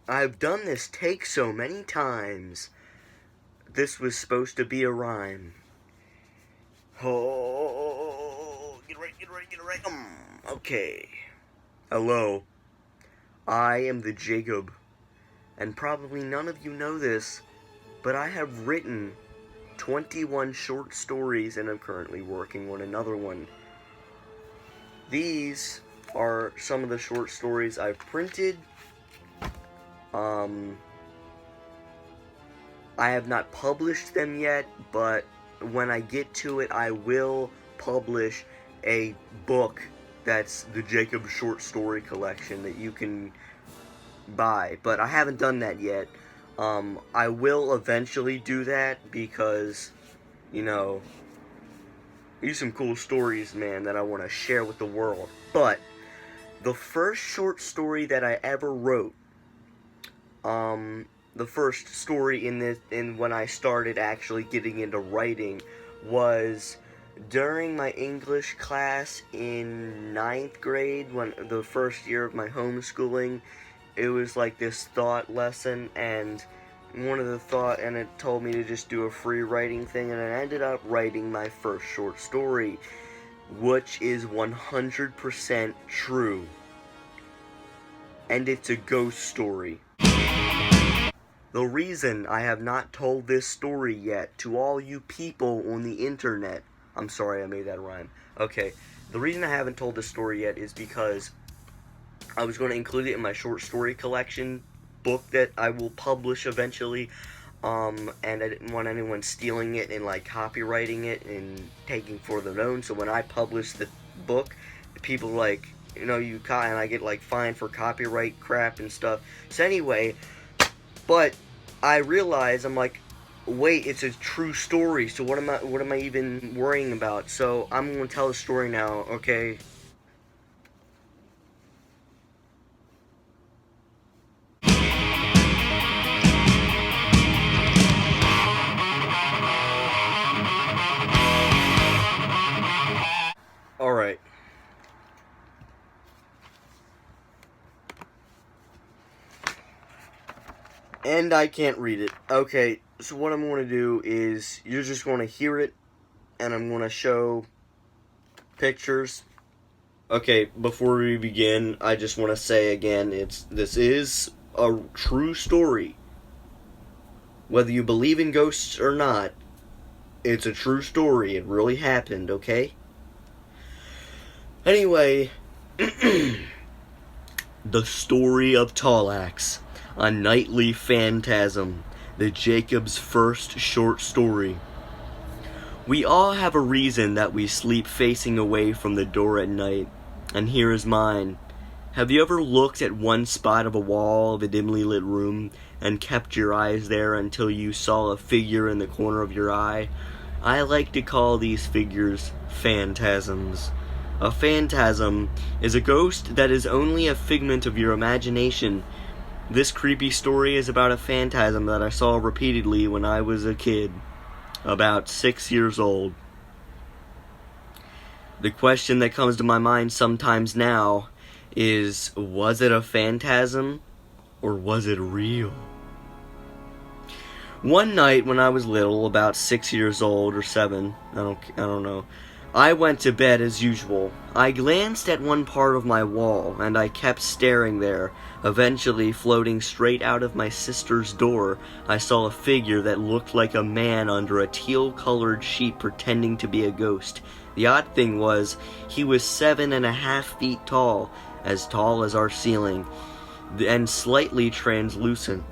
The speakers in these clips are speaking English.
I've done this take so many times. This was supposed to be a rhyme. Oh, get ready, get ready, get ready. Okay. Hello. I am the Jacob. And probably none of you know this, but I have written 21 short stories and I'm currently working on another one. These are some of the short stories I've printed. I have not published them yet, but when I get to it, I will publish a book that's the Jacob Short Story Collection that you can buy, but I haven't done that yet. I will eventually do that because, you know, these are some cool stories, man, that I want to share with the world. But the first short story that I ever wrote, the first story in when I started actually getting into writing was during my English class in 9th grade, when the first year of my homeschooling. It was like this thought lesson, and it told me to just do a free writing thing, and I ended up writing my first short story, which is 100% true. And it's a ghost story. The reason I have not told this story yet to all you people on the internet, I'm sorry I made that rhyme. Okay, the reason I haven't told this story yet is because I was going to include it in my short story collection book that I will publish eventually, and I didn't want anyone stealing it and, like, copywriting it and taking for their own, so when I publish the book, people, like, you know, and I get, like, fined for copyright crap and stuff. So anyway, but I realized, I'm like, wait, it's a true story, so what am I even worrying about? So I'm going to tell the story now, okay? Alright. And I can't read it. Okay, so what I'm going to do is, you're just going to hear it, and I'm going to show pictures. Okay, before we begin, I just want to say again, this is a true story. Whether you believe in ghosts or not, it's a true story. It really happened, okay? Anyway, the story of Talackz, a nightly phantasm, the Jacob's first short story. We all have a reason that we sleep facing away from the door at night, and here is mine. Have you ever looked at one spot of a wall of a dimly lit room and kept your eyes there until you saw a figure in the corner of your eye? I like to call these figures phantasms. A phantasm is a ghost that is only a figment of your imagination. This creepy story is about a phantasm that I saw repeatedly when I was a kid, about 6 years old. The question that comes to my mind sometimes now is, was it a phantasm or was it real? One night when I was little, about 6 years old or 7, I don't know, I went to bed as usual. I glanced at one part of my wall, and I kept staring there. Eventually, floating straight out of my sister's door, I saw a figure that looked like a man under a teal-colored sheet pretending to be a ghost. The odd thing was, he was 7.5 feet tall as our ceiling, and slightly translucent.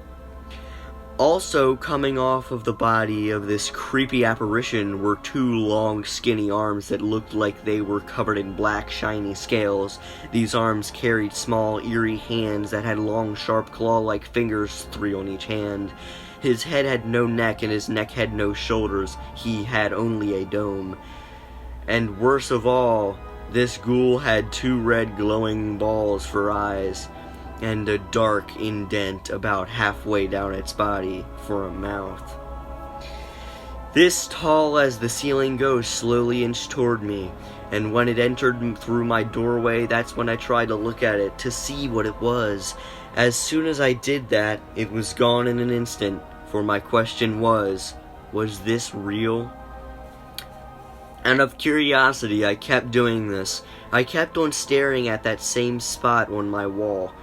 Also coming off of the body of this creepy apparition were 2 long, skinny arms that looked like they were covered in black, shiny scales. These arms carried small, eerie hands that had long, sharp, claw-like fingers, 3 on each hand. His head had no neck, and his neck had no shoulders. He had only a dome. And worst of all, this ghoul had 2 red, glowing balls for eyes, and a dark indent about halfway down its body for a mouth. This tall as the ceiling ghost slowly inched toward me, and when it entered through my doorway, that's when I tried to look at it to see what it was. As soon as I did that, it was gone in an instant, for my question was this real? Out of curiosity, I kept doing this. I kept on staring at that same spot on my wall.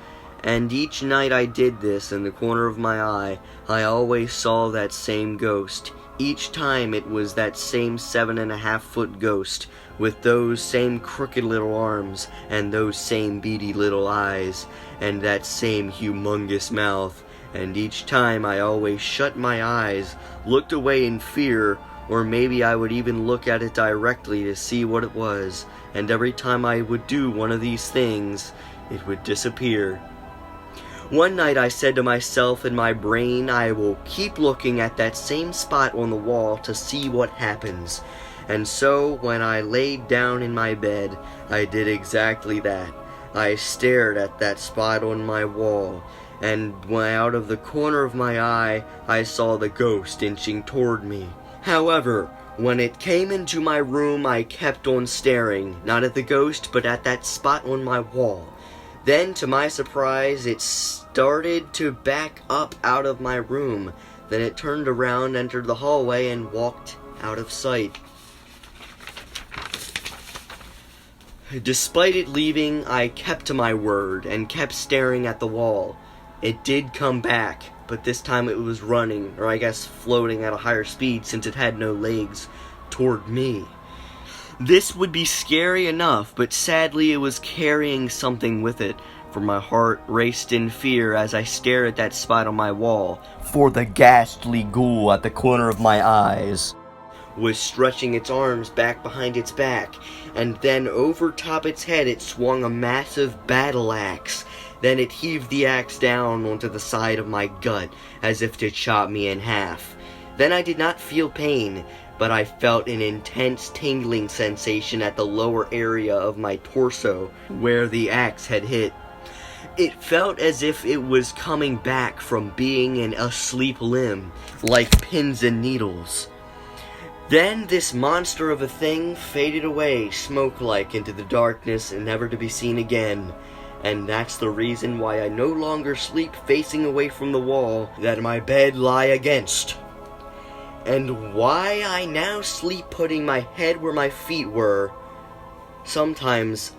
And each night I did this, in the corner of my eye, I always saw that same ghost. Each time it was that same 7.5-foot ghost, with those same crooked little arms, and those same beady little eyes, and that same humongous mouth. And each time I always shut my eyes, looked away in fear, or maybe I would even look at it directly to see what it was, and every time I would do one of these things, it would disappear. One night I said to myself in my brain, I will keep looking at that same spot on the wall to see what happens. And so, when I laid down in my bed, I did exactly that. I stared at that spot on my wall, and when out of the corner of my eye, I saw the ghost inching toward me. However, when it came into my room, I kept on staring, not at the ghost, but at that spot on my wall. Then, to my surprise, it started to back up out of my room. Then it turned around, entered the hallway, and walked out of sight. Despite it leaving, I kept to my word and kept staring at the wall. It did come back, but this time it was running, or I guess floating at a higher speed since it had no legs, toward me. This would be scary enough, but sadly it was carrying something with it, for my heart raced in fear as I stared at that spot on my wall, for the ghastly ghoul at the corner of my eyes was stretching its arms back behind its back, and then over top its head it swung a massive battle axe. Then it heaved the axe down onto the side of my gut, as if to chop me in half. Then I did not feel pain, but I felt an intense tingling sensation at the lower area of my torso, where the axe had hit. It felt as if it was coming back from being an asleep limb, like pins and needles. Then this monster of a thing faded away, smoke-like, into the darkness and never to be seen again. And that's the reason why I no longer sleep facing away from the wall that my bed lie against. And why I now sleep putting my head where my feet were. Sometimes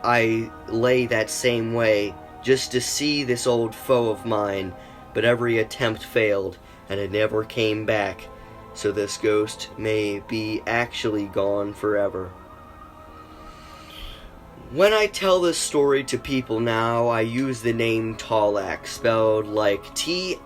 I lay that same way just to see this old foe of mine, but every attempt failed and it never came back. So this ghost may be actually gone forever. When I tell this story to people now, I use the name Talackz, spelled like Talackz,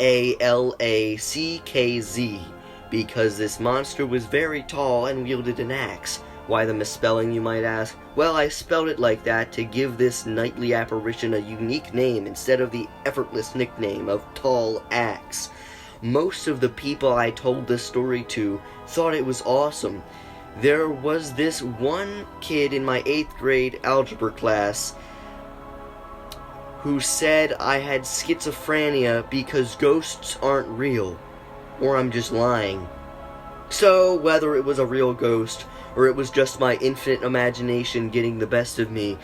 because this monster was very tall and wielded an axe. Why the misspelling, you might ask? Well, I spelled it like that to give this nightly apparition a unique name instead of the effortless nickname of Talackz. Most of the people I told this story to thought it was awesome. There was this one kid in my 8th grade algebra class who said I had schizophrenia because ghosts aren't real, or I'm just lying. So, whether it was a real ghost, or it was just my infinite imagination getting the best of me,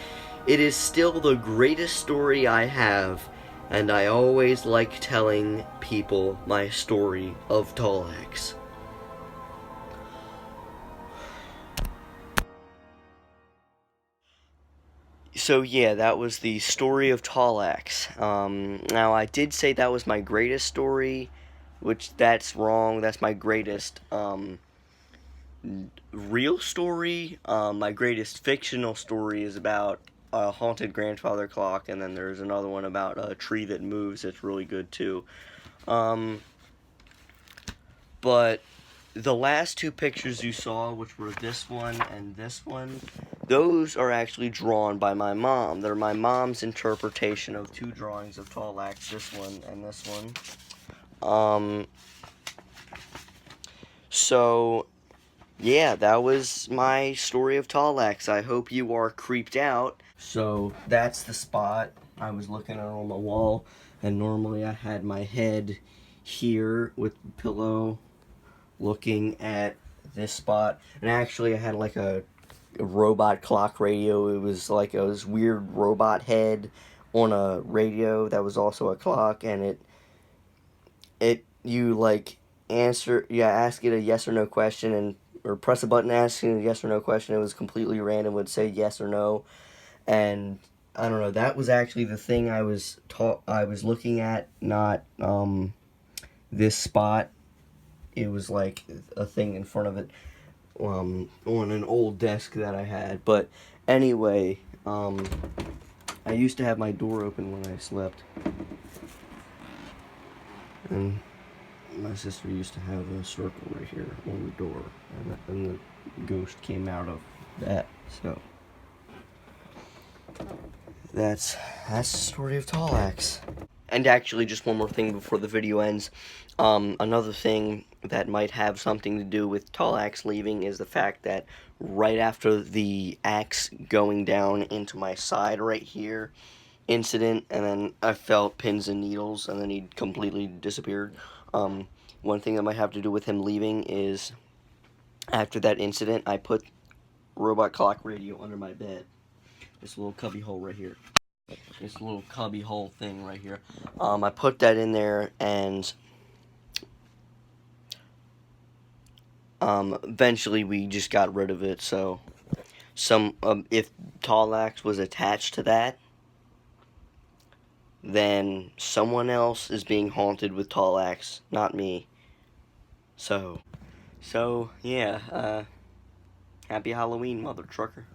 it is still the greatest story I have, and I always like telling people my story of Talackz. So yeah, that was the story of Talackz. Now I did say that was my greatest story, which that's wrong. That's my greatest real story. My greatest fictional story is about a haunted grandfather clock, and then there's another one about a tree that moves. It's really good too. But the last two pictures you saw, which were this one and this one, those are actually drawn by my mom. They're my mom's interpretation of two drawings of Talackz, this one and this one. So, yeah, that was my story of Talackz. I hope you are creeped out. So, that's the spot I was looking at on the wall, and normally I had my head here with the pillow looking at this spot, and actually I had like a robot clock radio. It was like a weird robot head on a radio that was also a clock, and you like ask it a yes or no question, and or press a button asking a yes or no question. It was completely random, would say yes or no. And I don't know, that was actually the thing I was looking at, not this spot. It was like a thing in front of it, on an old desk that I had. But anyway, I used to have my door open when I slept, and my sister used to have a circle right here on the door, and the ghost came out of that. So that's the story of Talackz. And actually, just one more thing before the video ends. Another thing that might have something to do with Talackz leaving is the fact that right after the axe going down into my side right here incident, and then I felt pins and needles, and then he completely disappeared. One thing that might have to do with him leaving is after that incident, I put robot clock radio under my bed. This little cubby hole right here. This little cubby hole thing right here. I put that in there, and eventually we just got rid of it. So if Talackz was attached to that, then someone else is being haunted with Talackz, not me. So yeah. Happy Halloween, mother trucker.